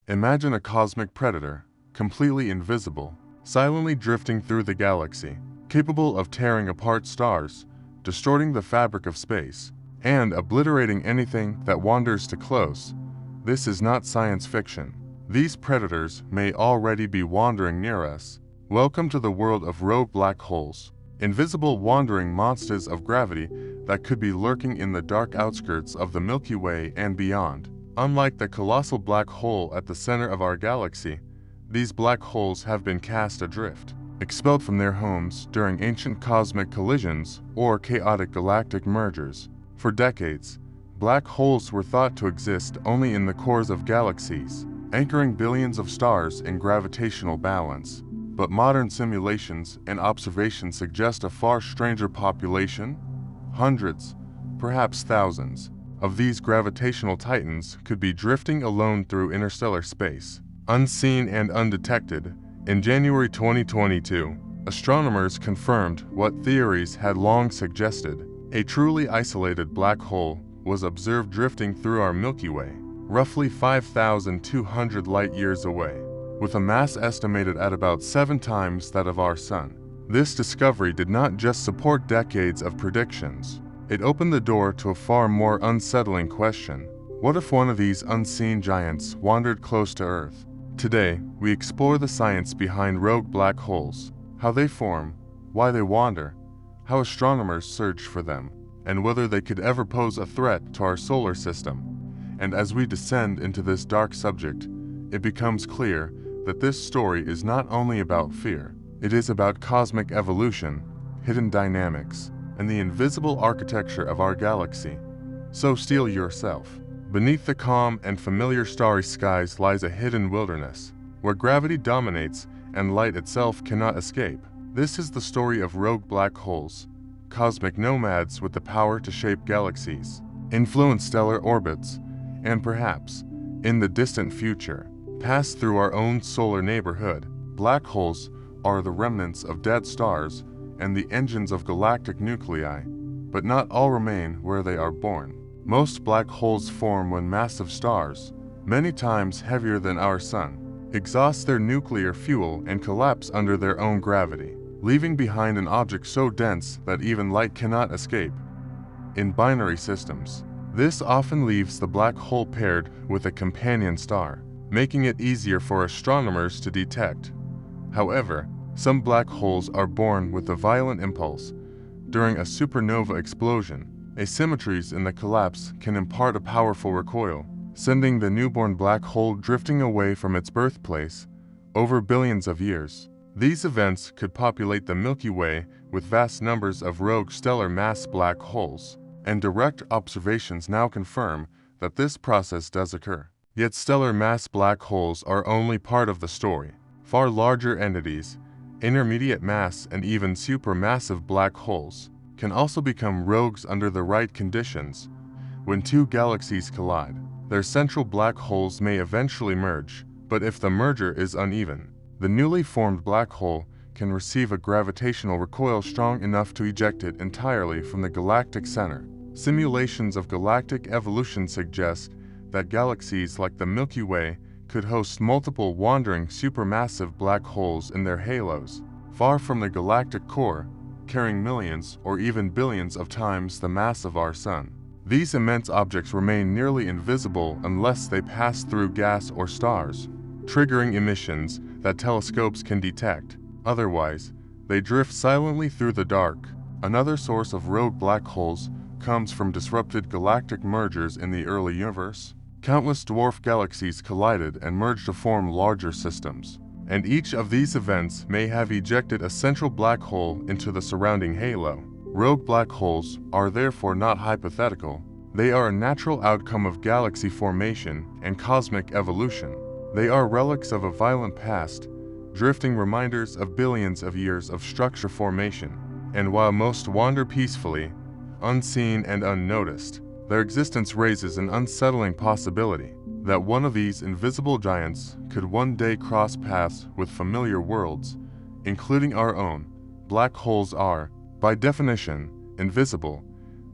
Imagine a cosmic predator, completely invisible, silently drifting through the galaxy, capable of tearing apart stars, distorting the fabric of space, and obliterating anything that wanders too close. This is not science fiction. These predators may already be wandering near us. Welcome to the world of rogue black holes, invisible wandering monsters of gravity that could be lurking in the dark outskirts of the Milky Way and beyond. Unlike the colossal black hole at the center of our galaxy, these black holes have been cast adrift, expelled from their homes during ancient cosmic collisions or chaotic galactic mergers. For decades, black holes were thought to exist only in the cores of galaxies, anchoring billions of stars in gravitational balance. But modern simulations and observations suggest a far stranger population. Hundreds, perhaps thousands, of these gravitational titans could be drifting alone through interstellar space, unseen and undetected. In January 2022, astronomers confirmed what theories had long suggested. A truly isolated black hole was observed drifting through our Milky Way, roughly 5,200 light-years away, with a mass estimated at about 7 times that of our Sun. This discovery did not just support decades of predictions. It opened the door to a far more unsettling question. What if one of these unseen giants wandered close to Earth? Today, we explore the science behind rogue black holes, how they form, why they wander, how astronomers search for them, and whether they could ever pose a threat to our solar system. And as we descend into this dark subject, it becomes clear that this story is not only about fear, it is about cosmic evolution, hidden dynamics, and the invisible architecture of our galaxy. So steel yourself. Beneath the calm and familiar starry skies lies a hidden wilderness, where gravity dominates and light itself cannot escape. This is the story of rogue black holes, cosmic nomads with the power to shape galaxies, influence stellar orbits, and perhaps, in the distant future, pass through our own solar neighborhood. Black holes are the remnants of dead stars and the engines of galactic nuclei, but not all remain where they are born. Most black holes form when massive stars, many times heavier than our Sun, exhaust their nuclear fuel and collapse under their own gravity, leaving behind an object so dense that even light cannot escape. In binary systems, this often leaves the black hole paired with a companion star, making it easier for astronomers to detect. However, some black holes are born with a violent impulse. During a supernova explosion, asymmetries in the collapse can impart a powerful recoil, sending the newborn black hole drifting away from its birthplace over billions of years. These events could populate the Milky Way with vast numbers of rogue stellar mass black holes, and direct observations now confirm that this process does occur. Yet stellar mass black holes are only part of the story. Far larger entities, intermediate mass and even supermassive black holes, can also become rogues under the right conditions. When two galaxies collide, their central black holes may eventually merge, but if the merger is uneven, the newly formed black hole can receive a gravitational recoil strong enough to eject it entirely from the galactic center. Simulations of galactic evolution suggest that galaxies like the Milky Way could host multiple wandering supermassive black holes in their halos, far from the galactic core, carrying millions or even billions of times the mass of our Sun. These immense objects remain nearly invisible unless they pass through gas or stars, triggering emissions that telescopes can detect. Otherwise, they drift silently through the dark. Another source of rogue black holes comes from disrupted galactic mergers in the early universe. Countless dwarf galaxies collided and merged to form larger systems, and each of these events may have ejected a central black hole into the surrounding halo. Rogue black holes are therefore not hypothetical. They are a natural outcome of galaxy formation and cosmic evolution. They are relics of a violent past, drifting reminders of billions of years of structure formation. And while most wander peacefully, unseen and unnoticed, their existence raises an unsettling possibility that one of these invisible giants could one day cross paths with familiar worlds, including our own. Black holes are, by definition, invisible.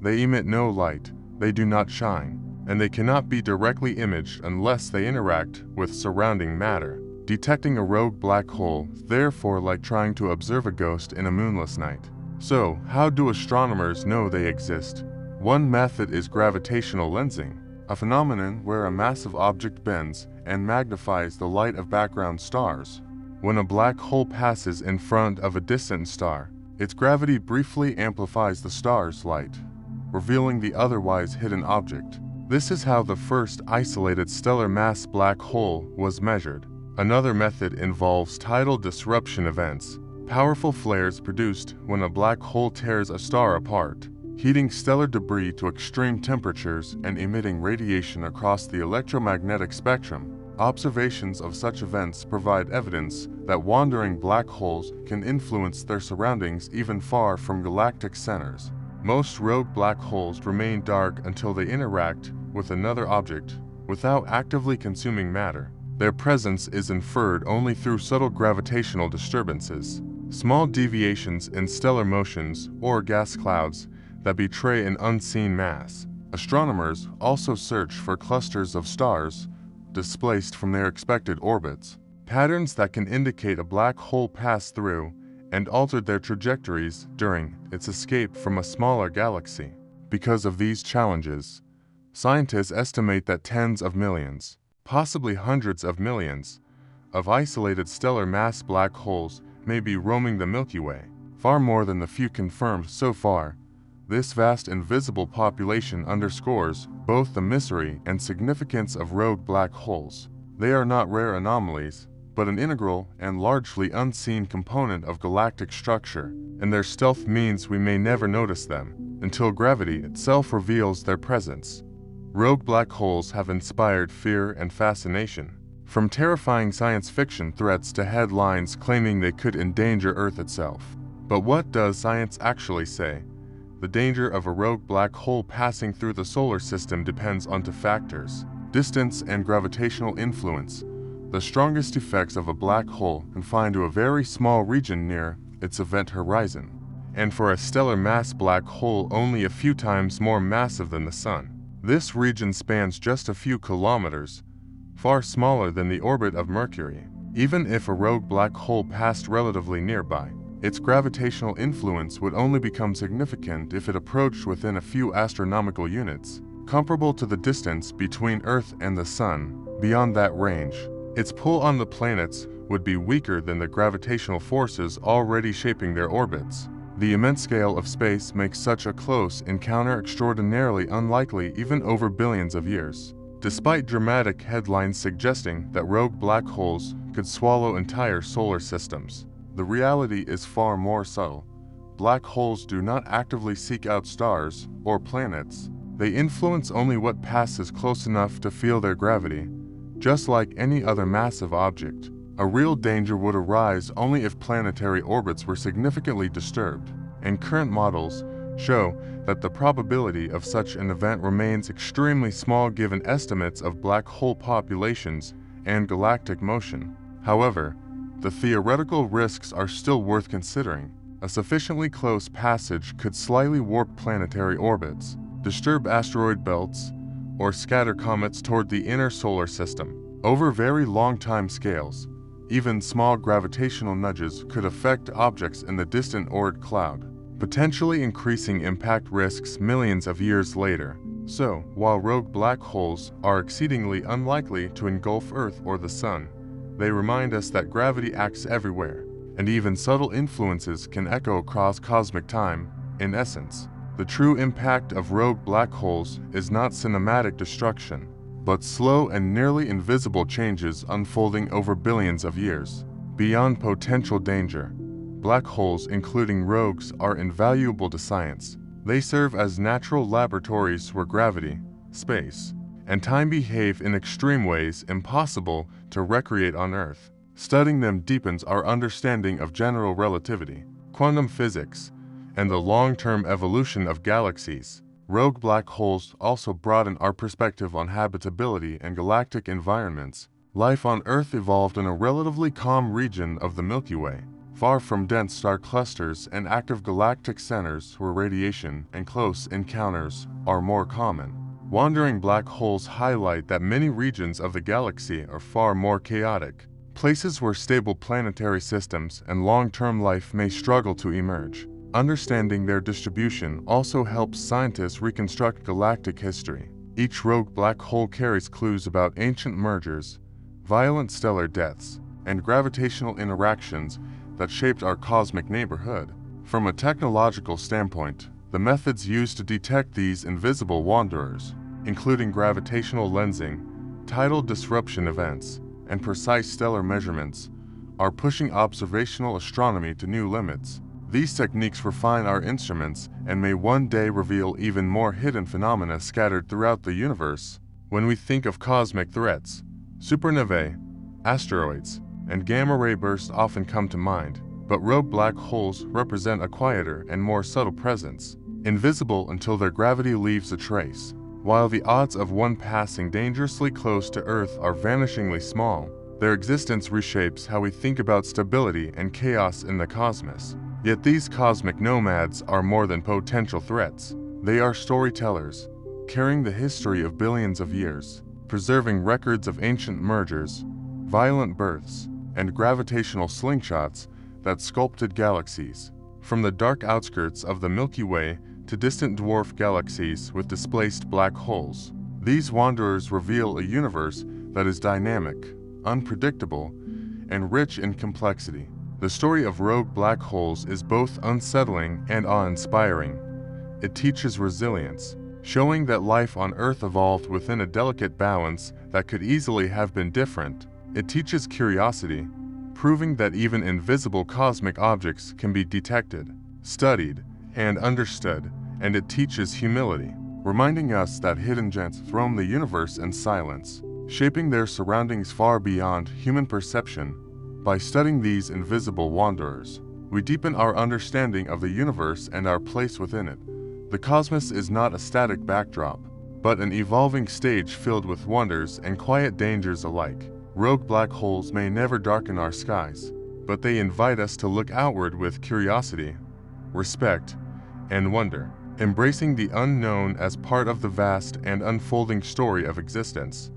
They emit no light, they do not shine, and they cannot be directly imaged unless they interact with surrounding matter. Detecting a rogue black hole, therefore, like trying to observe a ghost in a moonless night. So, how do astronomers know they exist? One method is gravitational lensing, a phenomenon where a massive object bends and magnifies the light of background stars. When a black hole passes in front of a distant star, its gravity briefly amplifies the star's light, revealing the otherwise hidden object. This is how the first isolated stellar mass black hole was measured. Another method involves tidal disruption events, powerful flares produced when a black hole tears a star apart, heating stellar debris to extreme temperatures and emitting radiation across the electromagnetic spectrum. Observations of such events provide evidence that wandering black holes can influence their surroundings even far from galactic centers. Most rogue black holes remain dark until they interact with another object without actively consuming matter. Their presence is inferred only through subtle gravitational disturbances, small deviations in stellar motions, or gas clouds that betray an unseen mass. Astronomers also search for clusters of stars displaced from their expected orbits, patterns that can indicate a black hole passed through and altered their trajectories during its escape from a smaller galaxy. Because of these challenges, scientists estimate that tens of millions, possibly hundreds of millions, of isolated stellar mass black holes may be roaming the Milky Way, far more than the few confirmed so far. This vast invisible population underscores both the mystery and significance of rogue black holes. They are not rare anomalies, but an integral and largely unseen component of galactic structure, and their stealth means we may never notice them until gravity itself reveals their presence. Rogue black holes have inspired fear and fascination, from terrifying science fiction threats to headlines claiming they could endanger Earth itself. But what does science actually say? The danger of a rogue black hole passing through the solar system depends on two factors: distance and gravitational influence. The strongest effects of a black hole confined to a very small region near its event horizon, and for a stellar mass black hole only a few times more massive than the Sun. This region spans just a few kilometers, far smaller than the orbit of Mercury. Even if a rogue black hole passed relatively nearby, its gravitational influence would only become significant if it approached within a few astronomical units, comparable to the distance between Earth and the Sun. Beyond that range, its pull on the planets would be weaker than the gravitational forces already shaping their orbits. The immense scale of space makes such a close encounter extraordinarily unlikely even over billions of years. Despite dramatic headlines suggesting that rogue black holes could swallow entire solar systems, the reality is far more subtle. Black holes do not actively seek out stars or planets. They influence only what passes close enough to feel their gravity. Just like any other massive object, a real danger would arise only if planetary orbits were significantly disturbed, and current models show that the probability of such an event remains extremely small given estimates of black hole populations and galactic motion. However, the theoretical risks are still worth considering. A sufficiently close passage could slightly warp planetary orbits, disturb asteroid belts, or scatter comets toward the inner solar system. Over very long time scales, even small gravitational nudges could affect objects in the distant Oort cloud, potentially increasing impact risks millions of years later. So, while rogue black holes are exceedingly unlikely to engulf Earth or the Sun, they remind us that gravity acts everywhere, and even subtle influences can echo across cosmic time. In essence, the true impact of rogue black holes is not cinematic destruction, but slow and nearly invisible changes unfolding over billions of years. Beyond potential danger, black holes, including rogues, are invaluable to science. They serve as natural laboratories where gravity, space, and time behave in extreme ways impossible to recreate on Earth. Studying them deepens our understanding of general relativity, quantum physics, and the long-term evolution of galaxies. Rogue black holes also broaden our perspective on habitability and galactic environments. Life on Earth evolved in a relatively calm region of the Milky Way, far from dense star clusters and active galactic centers where radiation and close encounters are more common. Wandering black holes highlight that many regions of the galaxy are far more chaotic, places where stable planetary systems and long-term life may struggle to emerge. Understanding their distribution also helps scientists reconstruct galactic history. Each rogue black hole carries clues about ancient mergers, violent stellar deaths, and gravitational interactions that shaped our cosmic neighborhood. From a technological standpoint, the methods used to detect these invisible wanderers, including gravitational lensing, tidal disruption events, and precise stellar measurements, are pushing observational astronomy to new limits. These techniques refine our instruments and may one day reveal even more hidden phenomena scattered throughout the universe. When we think of cosmic threats, supernovae, asteroids, and gamma-ray bursts often come to mind, but rogue black holes represent a quieter and more subtle presence, invisible until their gravity leaves a trace. While the odds of one passing dangerously close to Earth are vanishingly small, their existence reshapes how we think about stability and chaos in the cosmos. Yet these cosmic nomads are more than potential threats. They are storytellers, carrying the history of billions of years, preserving records of ancient mergers, violent births, and gravitational slingshots that sculpted galaxies. From the dark outskirts of the Milky Way to distant dwarf galaxies with displaced black holes, these wanderers reveal a universe that is dynamic, unpredictable, and rich in complexity. The story of rogue black holes is both unsettling and awe-inspiring. It teaches resilience, showing that life on Earth evolved within a delicate balance that could easily have been different. It teaches curiosity, proving that even invisible cosmic objects can be detected, studied, and understood, and it teaches humility, reminding us that hidden gems roam the universe in silence, shaping their surroundings far beyond human perception. By studying these invisible wanderers, we deepen our understanding of the universe and our place within it. The cosmos is not a static backdrop, but an evolving stage filled with wonders and quiet dangers alike. Rogue black holes may never darken our skies, but they invite us to look outward with curiosity, respect, and wonder, embracing the unknown as part of the vast and unfolding story of existence.